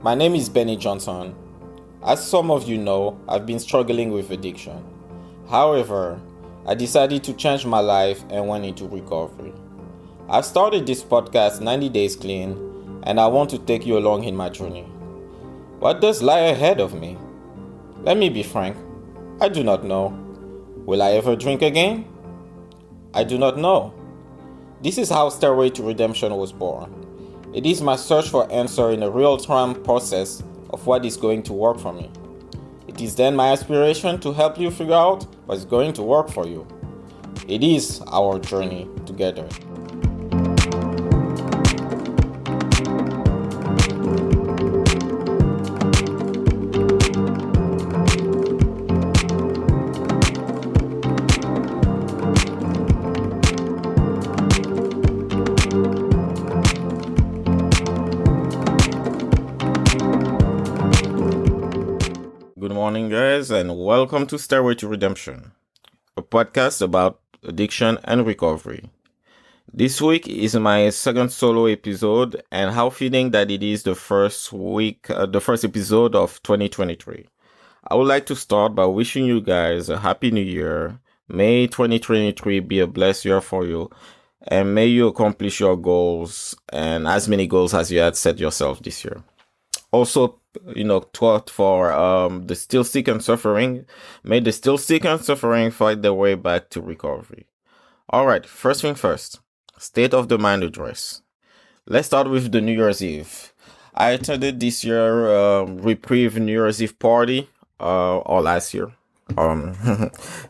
My name is Benny Johnson. As some of you know, I've been struggling with addiction. However, I decided to change my life and went into recovery. I've started this podcast 90 Days Clean, and I want to take you along in my journey. What does lie ahead of me? Let me be frank. I do not know. Will I ever drink again? I do not know. This is how Stairway to Redemption was born. It is my search for answer in a real-time process of what is going to work for me. It is then my aspiration to help you figure out what's going to work for you. It is our journey together. Good morning, guys, and welcome to Stairway to Redemption, a podcast about addiction and recovery. This week is my second solo episode, and how fitting that it is the first episode of 2023. I would like to start by wishing you guys a happy new year. May 2023 be a blessed year for you, and may you accomplish your goals and as many goals as you had set yourself this year. Also, thought for the still sick and suffering. May the still sick and suffering fight their way back to recovery. All right, first thing first, state of the mind address. Let's start with the New Year's Eve. I attended this year Reprieve New Year's Eve party, or last year.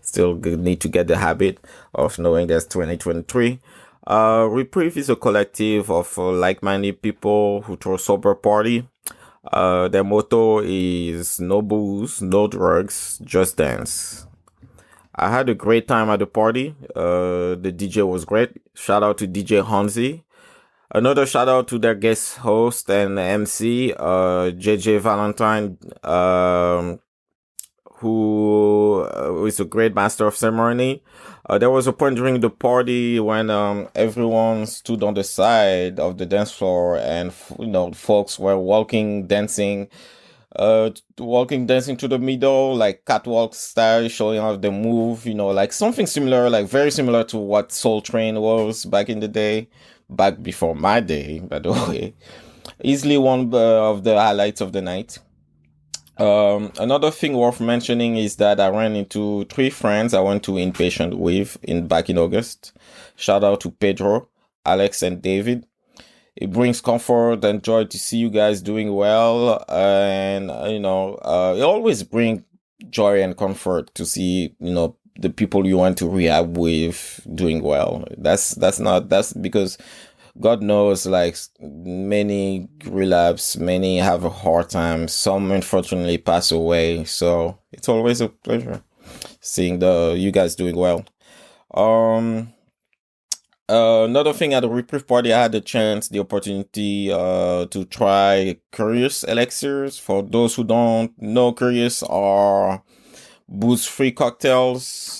Still need to get the habit of knowing that's 2023. Reprieve is a collective of like-minded people who throw a sober party. Their motto is no booze, no drugs, just dance. I had a great time at the party. The DJ was great. Shout out to DJ Hansi. Another shout out to their guest host and MC, JJ Valentine, who is a great master of ceremony. There was a point during the party when everyone stood on the side of the dance floor, and folks were dancing to the middle, like catwalk style, showing off the move. Like something similar, like very similar to what Soul Train was back in the day, back before my day, by the way. Easily one of the highlights of the night. Another thing worth mentioning is that I ran into 3 friends I went to inpatient with back in August. Shout out to Pedro, Alex, and David. It brings comfort and joy to see you guys doing well, and it always brings joy and comfort to see the people you went to rehab with doing well. That's because God knows, like, many relapse, many have a hard time, some unfortunately pass away. So it's always a pleasure seeing you guys doing well. Another thing, at the Reprieve Party, I had the opportunity to try Curious Elixirs. For those who don't know, Curious are booze-free cocktails.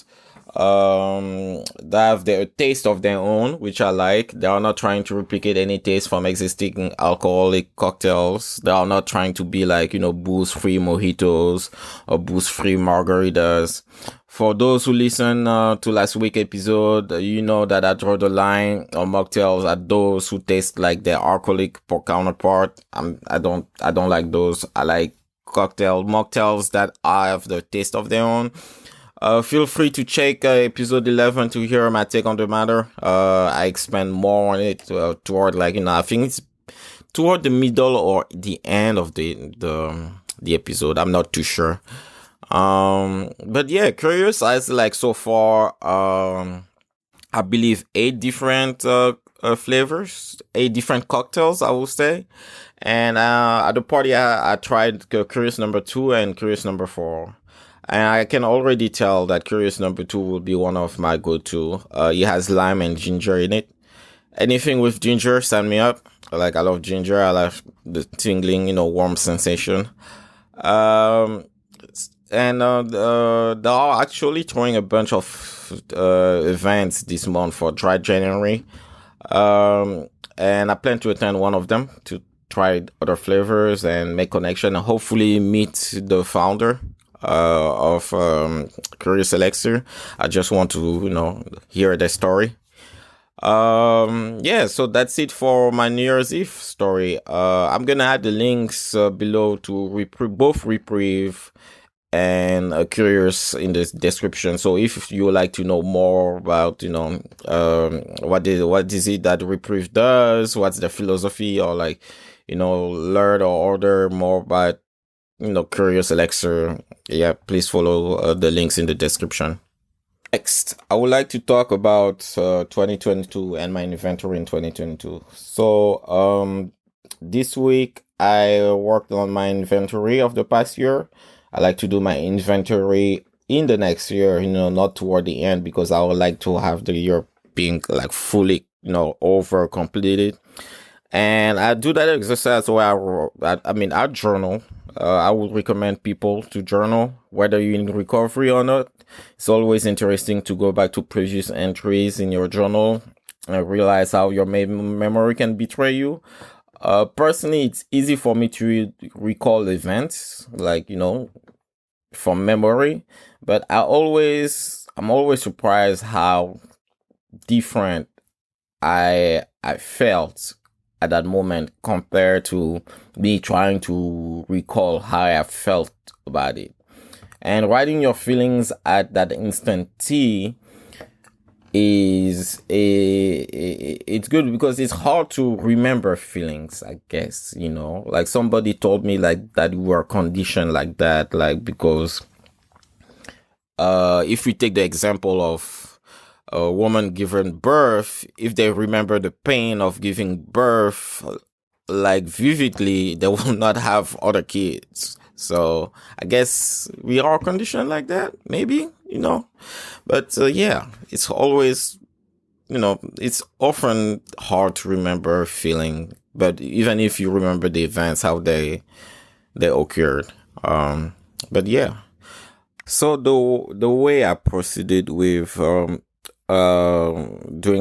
They have their taste of their own, which I like. They are not trying to replicate any taste from existing alcoholic cocktails. They are not trying to be like, booze-free mojitos or booze-free margaritas. For those who listen to last week's episode, you know that I draw the line on mocktails at those who taste like their alcoholic counterpart. I don't like those. I like mocktails that have the taste of their own. Feel free to check episode 11 to hear my take on the matter. I expand more on it toward I think it's toward the middle or the end of the episode. I'm not too sure. But yeah, Curious has so far, I believe 8 different flavors, 8 different cocktails, I will say. And at the party, I tried Curious number 2 and Curious number 4. And I can already tell that Curious number 2 will be one of my go-to. It has lime and ginger in it. Anything with ginger, sign me up. I love ginger. I love the tingling, warm sensation. And they are actually throwing a bunch of events this month for Dry January. And I plan to attend one of them to try other flavors and make connection and hopefully meet the founder of Curious Elixir. I just want to, hear their story. Yeah, so that's it for my New Year's Eve story. I'm gonna add the links below to both Reprieve and Curious in the description. So if you would like to know more about, what is it that Reprieve does, what's the philosophy, or learn or order more about, Curious Elixir, yeah, please follow the links in the description. Next, I would like to talk about 2022 and my inventory in 2022. So, this week I worked on my inventory of the past year. I like to do my inventory in the next year, not toward the end, because I would like to have the year being like fully, over completed. And I do that exercise where I journal. I would recommend people to journal, whether you're in recovery or not. It's always interesting to go back to previous entries in your journal and realize how your memory can betray you. Personally, it's easy for me to recall events, from memory, but I'm always surprised how different I felt at that moment compared to me trying to recall how I felt about it. And writing your feelings at that instant T it's good because it's hard to remember feelings, I guess, like somebody told me that we were conditioned like that, because if we take the example of a woman giving birth, if they remember the pain of giving birth vividly, they will not have other kids. So I guess we are conditioned like that, maybe, but yeah, it's always, it's often hard to remember feeling, but even if you remember the events, how they occurred. But yeah, so the way I proceeded with doing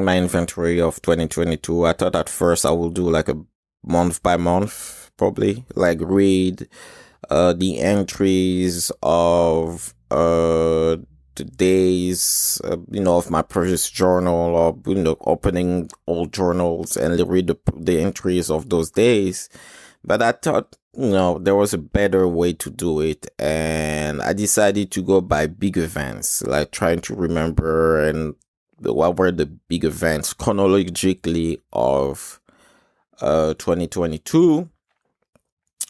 my inventory of 2022, I thought at first I would do like a month by month, probably read the entries of the days, of my previous journal, or opening old journals and read the entries of those days. But I thought, there was a better way to do it, and I decided to go by big events, trying to remember and what were the big events chronologically of 2022.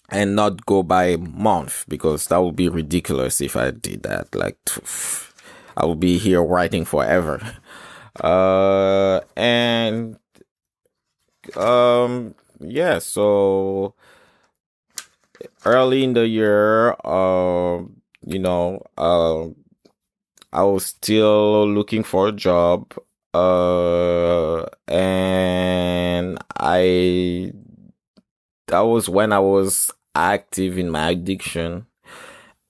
And not go by month, because that would be ridiculous if I did that. I would be here writing forever. Yeah, so early in the year, I was still looking for a job. And that was when I was active in my addiction,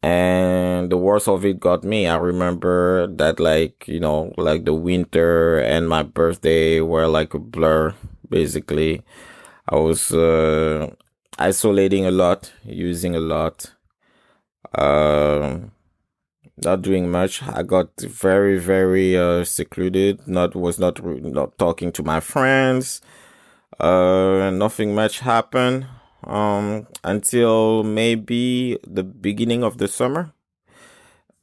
and the worst of it got me. I remember that the winter and my birthday were like a blur, basically. I was isolating a lot, using a lot, not doing much. I got very, very secluded, not talking to my friends. Nothing much happened until maybe the beginning of the summer.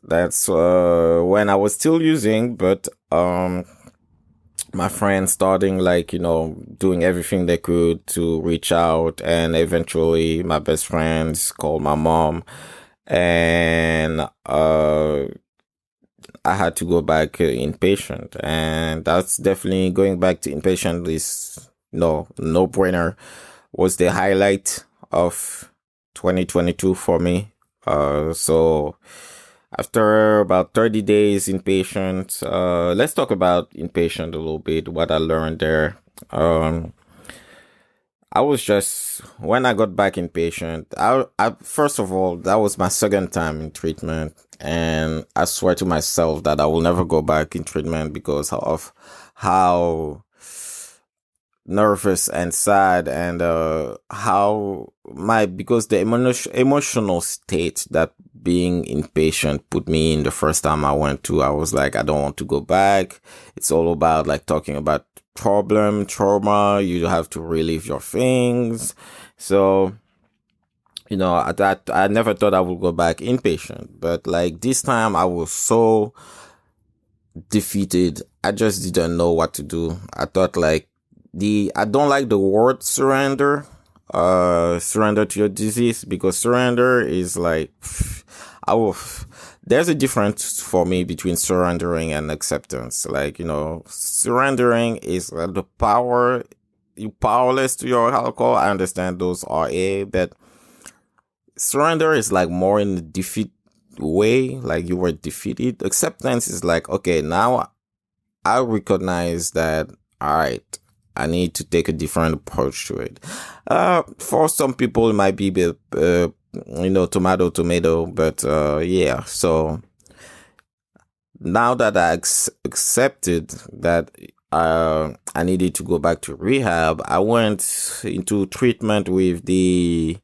That's when I was still using, but my friends starting doing everything they could to reach out, and eventually my best friends called my mom, and I had to go back inpatient, and that's definitely going back to inpatient is no brainer, was the highlight of 2022 for me. So after about 30 days inpatient, let's talk about inpatient a little bit, what I learned there. I was just, when I got back inpatient, I first of all, that was my second time in treatment, and I swear to myself that I will never go back in treatment because of how nervous and sad, and how my because the emotional state that being impatient put me in the first time I went to, I was like, I don't want to go back. It's all about like talking about trauma. You have to relive your things. So I never thought I would go back impatient, but like this time I was so defeated. I just didn't know what to do. I thought like I don't like the word surrender, surrender to your disease, because surrender is like, I will, there's a difference for me between surrendering and acceptance. Like, surrendering is the power, you powerless to your alcohol. I understand those are but surrender is like more in the defeat way, like you were defeated. Acceptance is like, okay, now I recognize that, all right, I need to take a different approach to it. For some people, it might be, tomato, but yeah. So now that I accepted that I needed to go back to rehab, I went into treatment with a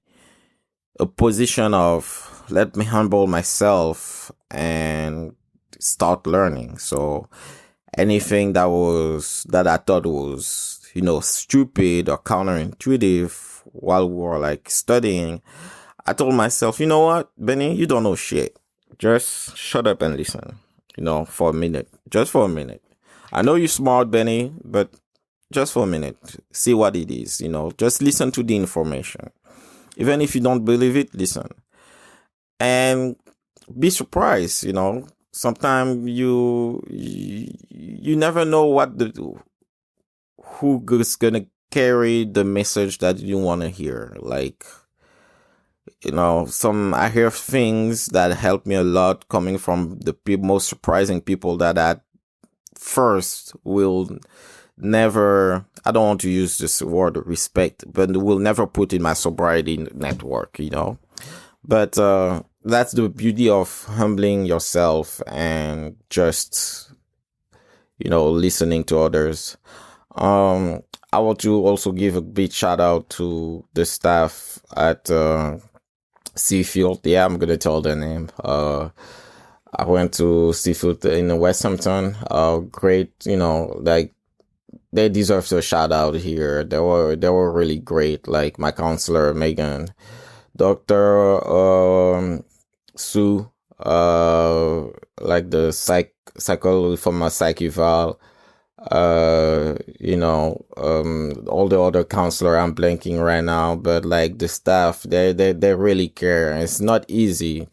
position of, let me humble myself and start learning. So anything that I thought was, stupid or counterintuitive while we were like studying, I told myself, you know what, Benny, you don't know shit. Just shut up and listen, for a minute. Just for a minute. I know you're smart, Benny, but just for a minute. See what it is, just listen to the information. Even if you don't believe it, listen. And be surprised, Sometimes you never know who is gonna carry the message that you want to hear. Like, I hear things that help me a lot coming from the most surprising people that at first will never, I don't want to use this word respect, but will never put in my sobriety network, But that's the beauty of humbling yourself and just, listening to others. I want to also give a big shout out to the staff at Seafield. Yeah, I'm gonna tell their name. I went to Seafield in West Hampton. Great, like they deserve a shout out here. They were really great. Like my counselor Megan, Dr. Sue, like the psychologist from my psych eval, all the other counselor, I'm blanking right now, but like the staff, they really care. And it's not easy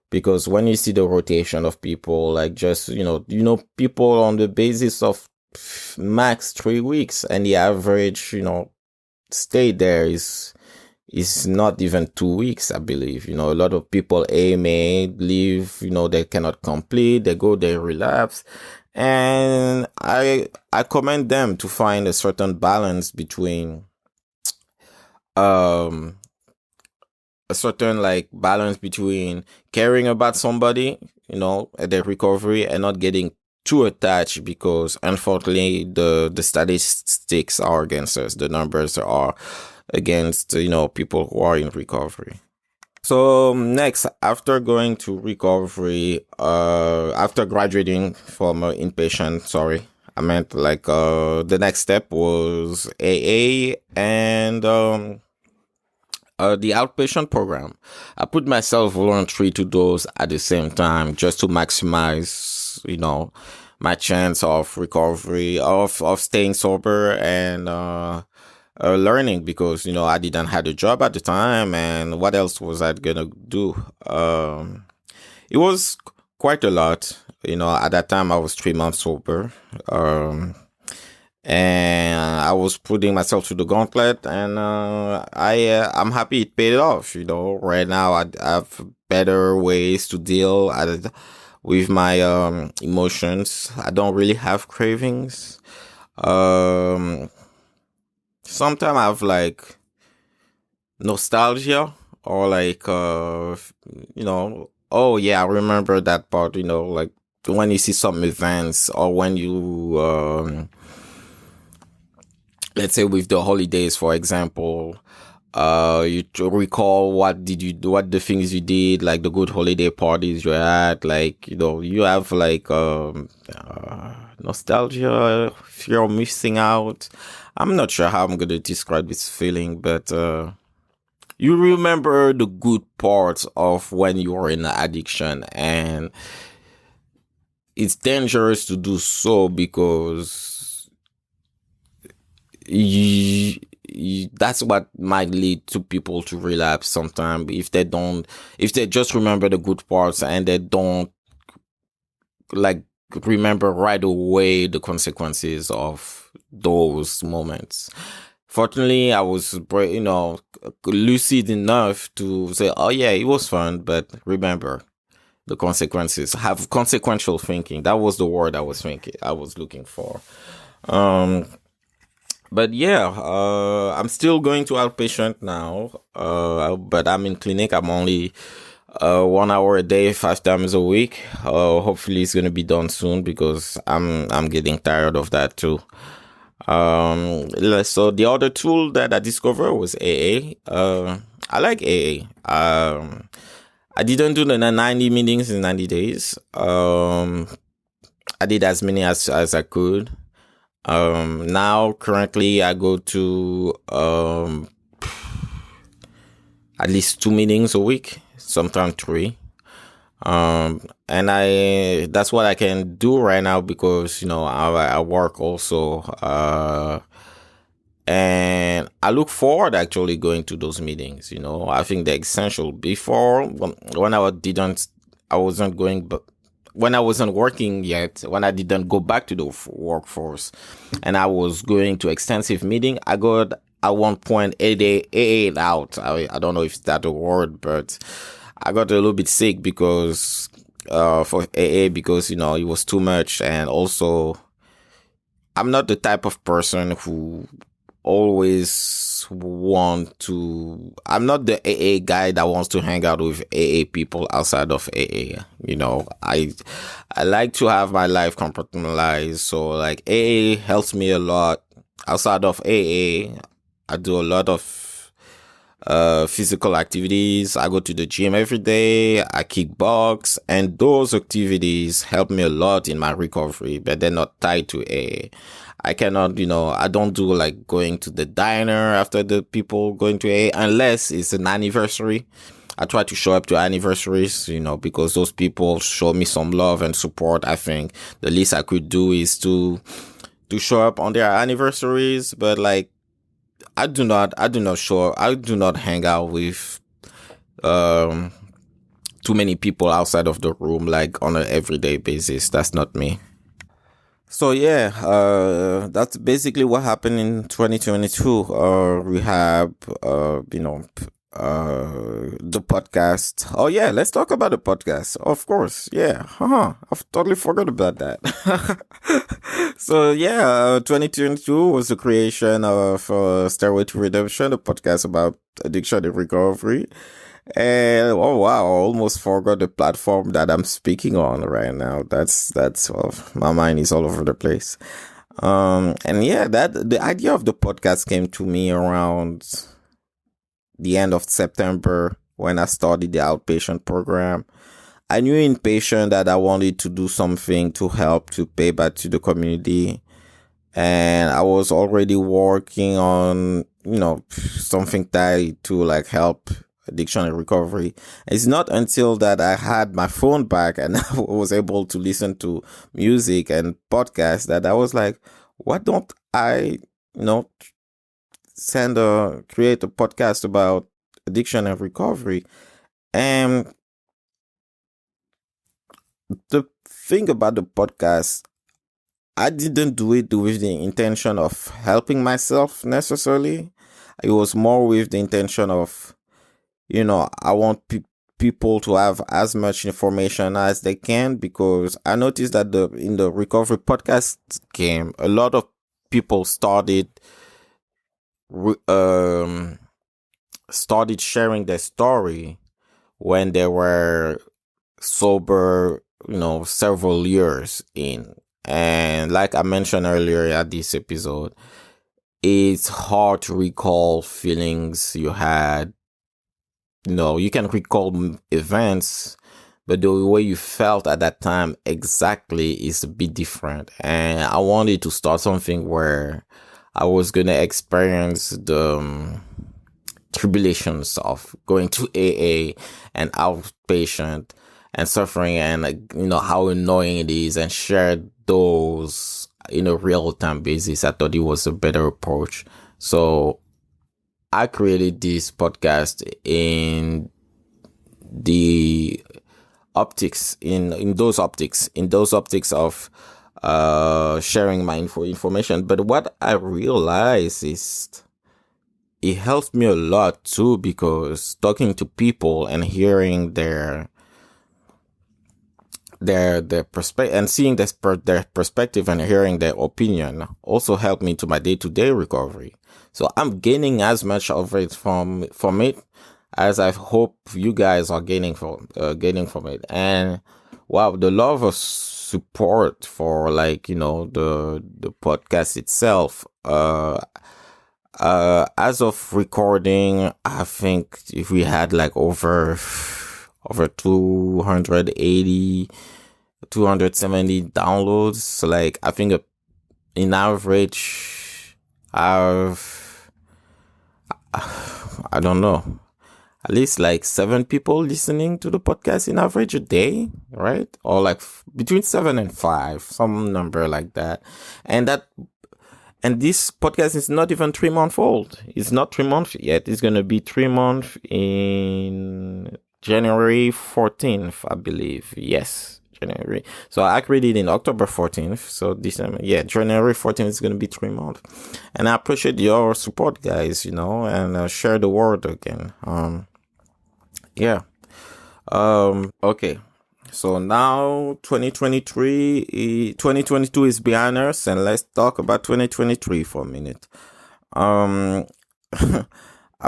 because when you see the rotation of people, like just, people on the basis of max 3 weeks, and the average, stay there is not even 2 weeks, I believe. A lot of people may leave, they cannot complete, they go, they relapse. And I commend them to find a certain balance between, caring about somebody, at their recovery, and not getting too attached, because unfortunately the statistics are against us. The numbers are against, people who are in recovery. So next, after going to recovery, after graduating from inpatient, I meant like the next step was AA and the outpatient program. I put myself voluntary to those at the same time, just to maximize, my chance of recovery, of staying sober, and learning, because I didn't have a job at the time, and what else was I gonna do? It was quite a lot. At that time I was 3 months sober, and I was putting myself through the gauntlet, and I'm happy it paid off. Right now I have better ways to deal with my emotions. I don't really have cravings. Sometimes I have like nostalgia, or like, oh yeah, I remember that part, like when you see some events, or when you, let's say with the holidays, for example, you to recall what did you do, what the things you did, like the good holiday parties you had, like, you have like nostalgia, fear of missing out. I'm not sure how I'm gonna describe this feeling, but you remember the good parts of when you were in addiction, and it's dangerous to do so because that's what might lead to people to relapse sometimes if they just remember the good parts and they don't like remember right away the consequences of those moments. Fortunately, I was, lucid enough to say, oh yeah, it was fun, but remember the consequences. Have consequential thinking. That was the word I was looking for. Um, but yeah, I'm still going to outpatient now. But I'm in clinic. I'm only 1 hour a day, 5 times a week. Hopefully it's gonna be done soon because I'm getting tired of that too. So the other tool that I discovered was AA. I like AA. I didn't do the 90 meetings in 90 days. I did as many as I could. Now currently I go to at least 2 meetings a week, sometimes 3. And that's what I can do right now because, I work also. And I look forward actually going to those meetings. I think they're essential. Before, when I wasn't going, but when I wasn't working yet, when I didn't go back to the workforce and I was going to extensive meeting, I got at one point AA out. I don't know if that's a word, but I got a little bit sick because, for AA because, it was too much. And also, I'm not the type of person who always I'm not the AA guy that wants to hang out with AA people outside of AA. I like to have my life compartmentalized. So like AA helps me a lot. Outside of AA, I do a lot of physical activities. I go to the gym every day. I kickbox, and those activities help me a lot in my recovery, but they're not tied to AA. I cannot, I don't do like going to the diner after the people going to AA unless it's an anniversary. I try to show up to anniversaries, because those people show me some love and support. I think the least I could do is to show up on their anniversaries, but like I do not hang out with too many people outside of the room like on an everyday basis. That's not me. So yeah, that's basically what happened in 2022. Rehab, the podcast. Oh yeah, let's talk about the podcast. Of course, yeah. I've totally forgot about that. So yeah, 2022 was the creation of Stairway to Redemption, a podcast about addiction and recovery. And oh wow, I almost forgot the platform that I'm speaking on right now. That's well, my mind is all over the place. And yeah, that the idea of the podcast came to me around the end of September when I started the outpatient program. I knew inpatient that I wanted to do something to help to pay back to the community. And I was already working on, something tied to like help addiction and recovery. It's not until that I had my phone back and I was able to listen to music and podcasts that I was like, why don't I, create a podcast about addiction and recovery? And the thing about the podcast, I didn't do it with the intention of helping myself necessarily. It was more with the intention of, I want people to have as much information as they can, because I noticed that in the recovery podcast game, a lot of people started sharing their story when they were sober, several years in. And like I mentioned earlier at this episode, it's hard to recall feelings you had. You can recall events, but the way you felt at that time exactly is a bit different. And I wanted to start something where I was going to experience the tribulations of going to AA and outpatient and suffering, and how annoying it is, and share those in a real-time basis. I thought it was a better approach. So I created this podcast in the optics, in those optics of sharing my information. But what I realized is it helps me a lot too, because talking to people and hearing their perspective and seeing their perspective and hearing their opinion also helped me to my day-to-day recovery. So I'm gaining as much of it from it as I hope you guys are gaining from it. And wow, the love of support for the podcast itself. As of recording, I think if we had over 280, 270 downloads. So I think in average, I don't know, at least 7 people listening to the podcast in average a day, right? Or between 7 and 5, some number like that. And this podcast is not even 3 months old. It's not 3 months yet. It's going to be 3 months in January 14th, I believe. Yes, January. So I created in October 14th. So December, January 14th is going to be 3 months. And I appreciate your support, guys, and share the word again. Okay. So now 2022 is behind us, and let's talk about 2023 for a minute. I'm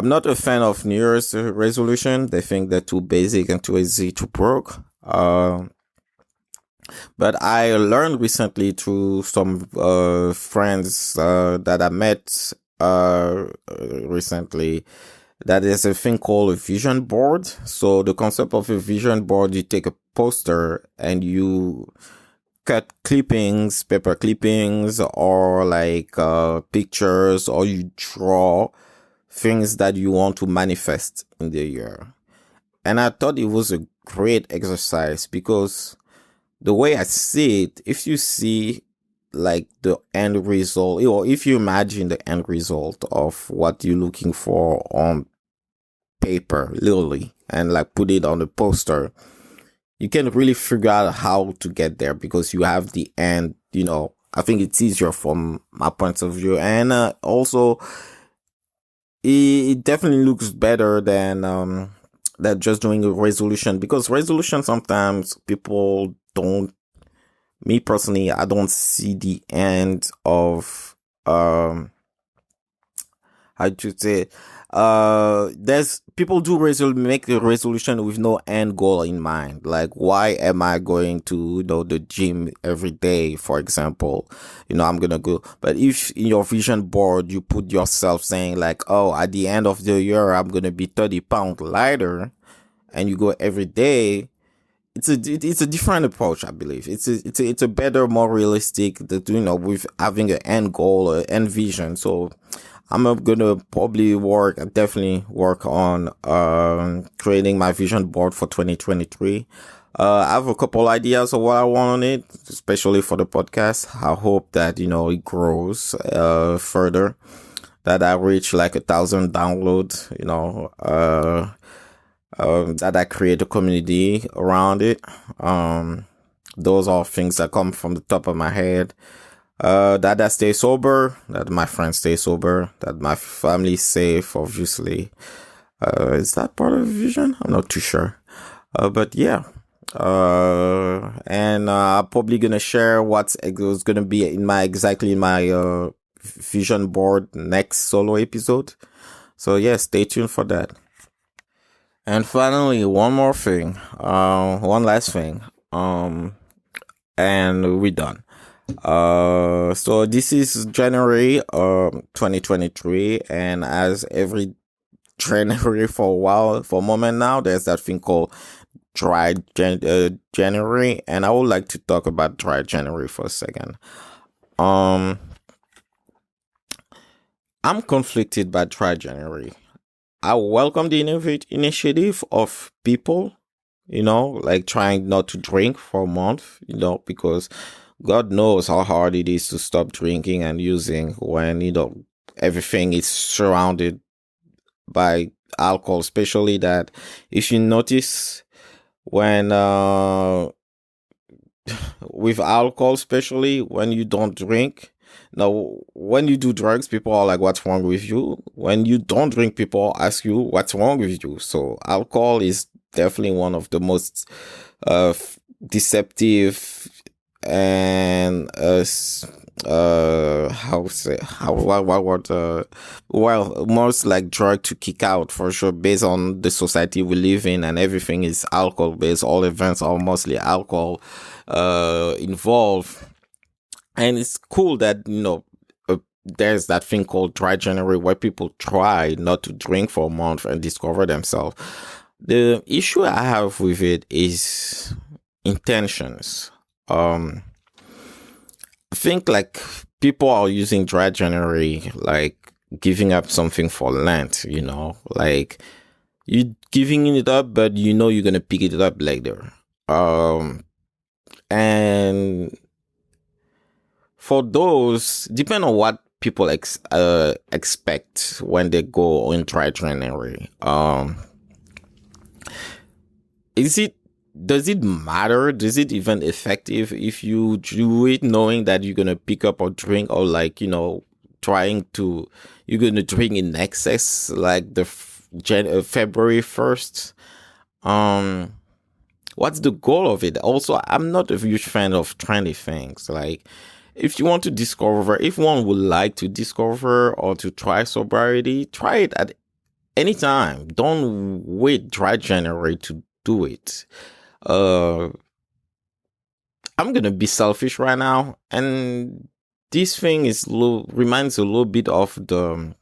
not a fan of New Year's resolution. They think they're too basic and too easy to break. But I learned recently through some friends that I met recently that there's a thing called a vision board. So the concept of a vision board, you take a poster and you cut clippings, paper clippings, or pictures, or you draw things that you want to manifest in the year. And I thought it was a great exercise, because the way I see it, if you see the end result, or if you imagine the end result of what you're looking for on paper, literally, and put it on the poster, you can really figure out how to get there, because you have the end. I think it's easier from my point of view, and also it definitely looks better than just doing a resolution, because resolution, sometimes people don't. Me personally, I don't see the end of how to say. There's people do make the resolution with no end goal in mind. Why am I going to the gym every day, for example? I'm gonna go. But if in your vision board you put yourself saying oh, at the end of the year I'm gonna be 30 pounds lighter, and you go every day, it's a different approach. I believe it's a better, more realistic with having an end goal or end vision. So I'm gonna definitely work on creating my vision board for 2023. I have a couple ideas of what I want on it, especially for the podcast. I hope that it grows further, that I reach 1,000 downloads. That I create a community around it. Those are things that come from the top of my head. That I stay sober, that my friends stay sober, that my family is safe, obviously. Is that part of the vision? I'm not too sure. But yeah. And I'm probably gonna share what's gonna be in my vision board next solo episode. So yeah, stay tuned for that. And finally, one last thing. And we're done. So this is January 2023, and as every January for a while, for a moment now, there's that thing called January, and I would like to talk about dry January for a second. Um, I'm conflicted by dry January. I welcome the initiative of people, like trying not to drink for a month, because God knows how hard it is to stop drinking and using when, everything is surrounded by alcohol, especially that if you notice when, with alcohol, especially when you don't drink. Now, when you do drugs, people are like, what's wrong with you? When you don't drink, people ask you, what's wrong with you? So alcohol is definitely one of the most deceptive and how say how what well, most like drug to kick out for sure, based on the society we live in, and everything is alcohol based. All events are mostly alcohol involved, and it's cool that there's that thing called dry January where people try not to drink for a month and discover themselves. The issue I have with it is intentions. I think like people are using dry January like giving up something for Lent, like you giving it up, but you're gonna pick it up later. And for those, depend on what people expect when they go on dry January. Does it matter? Is it even effective if you do it knowing that you're gonna pick up or drink, or like you're gonna drink in excess like the February 1st? What's the goal of it? Also, I'm not a huge fan of trendy things. Like, if you want to discover, if one would like to discover or to try sobriety, try it at any time. Don't wait dry January to do it. I'm gonna be selfish right now, and this thing reminds a little bit of the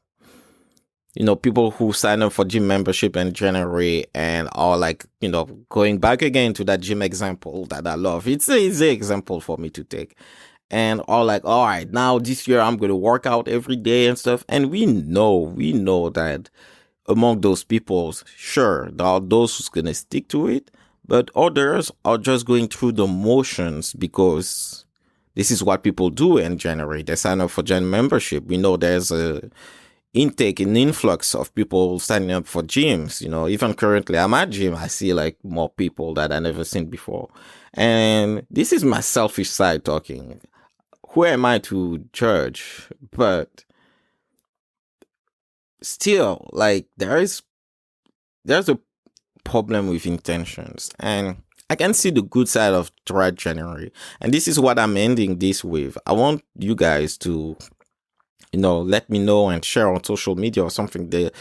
people who sign up for gym membership in January and are like, going back again to that gym example that I love. It's an easy example for me to take. And are like, all right, now this year I'm going to work out every day and stuff. And we know that among those people, sure, there are those who's going to stick to it, but others are just going through the motions because this is what people do in January. They sign up for gym membership. We know there's a intake and influx of people signing up for gyms. Even currently I'm at gym, I see like more people that I never seen before. And this is my selfish side talking. Who am I to judge? But still, like, there's a problem with intentions, and I can see the good side of dry January. And this is what I'm ending this with. I want you guys to let me know and share on social media or something there.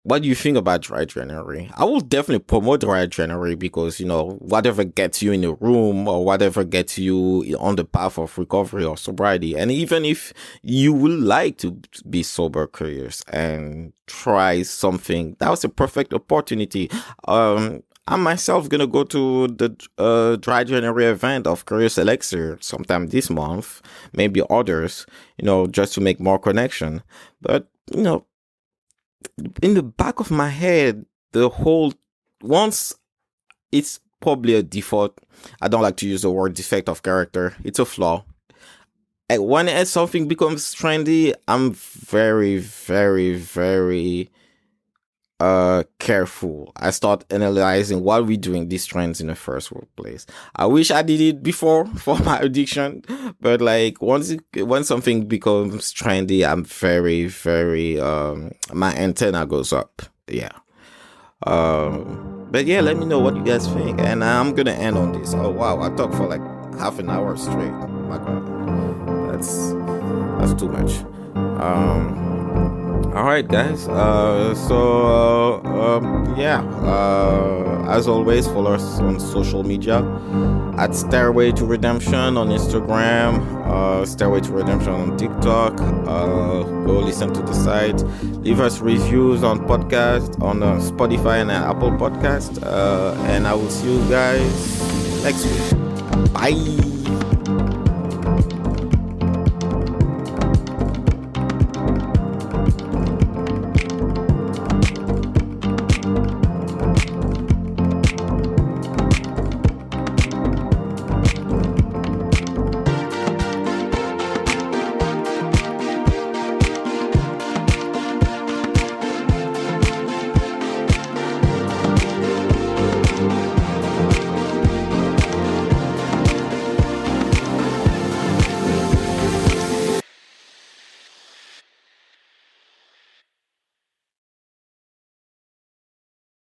What do you think about dry January? I will definitely promote dry January because, whatever gets you in a room or whatever gets you on the path of recovery or sobriety. And even if you would like to be sober curious and try something, that was a perfect opportunity. I'm myself going to go to the dry January event of Curious Elixirs sometime this month, maybe others, just to make more connection. But, in the back of my head, once it's probably a default. I don't like to use the word defect of character. It's a flaw. And when something becomes trendy, I'm very, very, very careful. I start analyzing why we doing these trends in the first place. I wish I did it before for my addiction, but like when something becomes trendy, I'm very, very my antenna goes up. Yeah. But yeah, let me know what you guys think, and I'm gonna end on this. Oh wow, I talked for like half an hour straight. Oh my god, that's too much. All right, guys. As always, follow us on social media at Stairway to Redemption on Instagram, Stairway to Redemption on TikTok. Go listen to the site. Leave us reviews on podcast on Spotify and Apple Podcast. And I will see you guys next week. Bye.